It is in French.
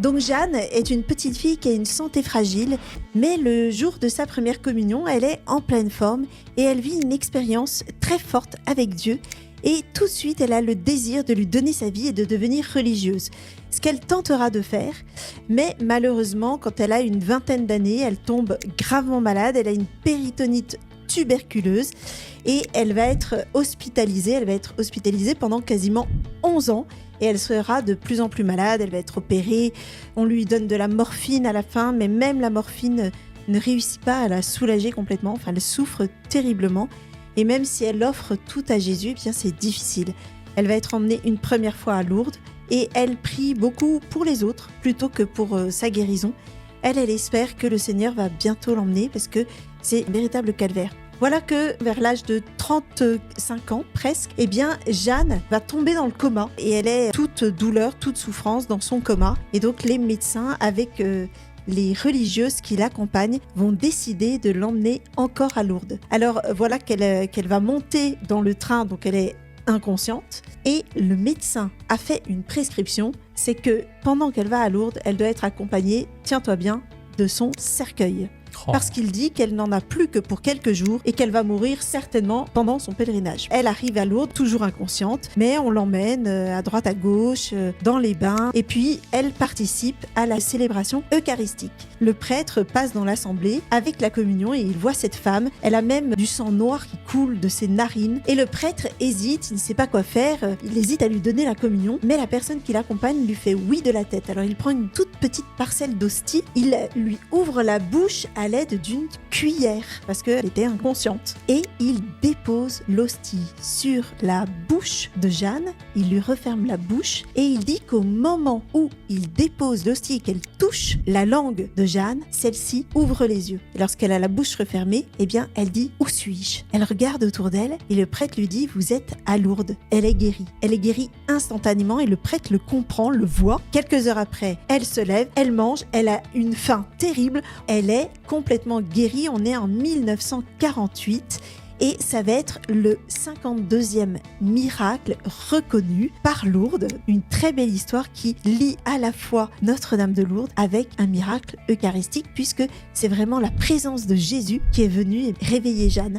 Donc Jeanne est une petite fille qui a une santé fragile, mais le jour de sa première communion, elle est en pleine forme et elle vit une expérience très forte avec Dieu. Et tout de suite, elle a le désir de lui donner sa vie et de devenir religieuse. Ce qu'elle tentera de faire, mais malheureusement, quand elle a une vingtaine d'années, elle tombe gravement malade, elle a une péritonite tuberculeuse et elle va être hospitalisée. Elle va être hospitalisée pendant quasiment 11 ans et elle sera de plus en plus malade, elle va être opérée, on lui donne de la morphine à la fin, mais même la morphine ne réussit pas à la soulager complètement, enfin elle souffre terriblement. Et même si elle offre tout à Jésus, eh bien c'est difficile. Elle va être emmenée une première fois à Lourdes et elle prie beaucoup pour les autres plutôt que pour sa guérison. Elle espère que le Seigneur va bientôt l'emmener parce que c'est un véritable calvaire. Voilà que vers l'âge de 35 ans presque, eh bien Jeanne va tomber dans le coma et elle est toute douleur, toute souffrance dans son coma. Et donc les médecins avec les religieuses qui l'accompagnent vont décider de l'emmener encore à Lourdes. Alors voilà qu'elle va monter dans le train, donc elle est inconsciente et le médecin a fait une prescription, c'est que pendant qu'elle va à Lourdes, elle doit être accompagnée, tiens-toi bien, de son cercueil. Parce qu'il dit qu'elle n'en a plus que pour quelques jours et qu'elle va mourir certainement pendant son pèlerinage. Elle arrive à Lourdes, toujours inconsciente, mais on l'emmène à droite à gauche, dans les bains, et puis elle participe à la célébration eucharistique. Le prêtre passe dans l'assemblée avec la communion et il voit cette femme. Elle a même du sang noir qui coule de ses narines et le prêtre hésite, il ne sait pas quoi faire, il hésite à lui donner la communion, mais la personne qui l'accompagne lui fait oui de la tête. Alors il prend une toute petite parcelle d'hostie, il lui ouvre la bouche à l'aide d'une cuillère parce qu'elle était inconsciente et il dépose l'hostie sur la bouche de Jeanne, il lui referme la bouche et il dit qu'au moment où il dépose l'hostie et qu'elle touche la langue de Jeanne, celle-ci ouvre les yeux. Et lorsqu'elle a la bouche refermée, eh bien elle dit « Où suis-je » Elle regarde autour d'elle et le prêtre lui dit « Vous êtes à Lourdes ». Elle est guérie. Elle est guérie instantanément et le prêtre le comprend, le voit. Quelques heures après, elle se lève, elle mange, elle a une faim terrible, elle est complètement guérie. On est en 1948 et ça va être le 52e miracle reconnu par Lourdes. Une très belle histoire qui lie à la fois Notre-Dame de Lourdes avec un miracle eucharistique puisque c'est vraiment la présence de Jésus qui est venue réveiller Jeanne.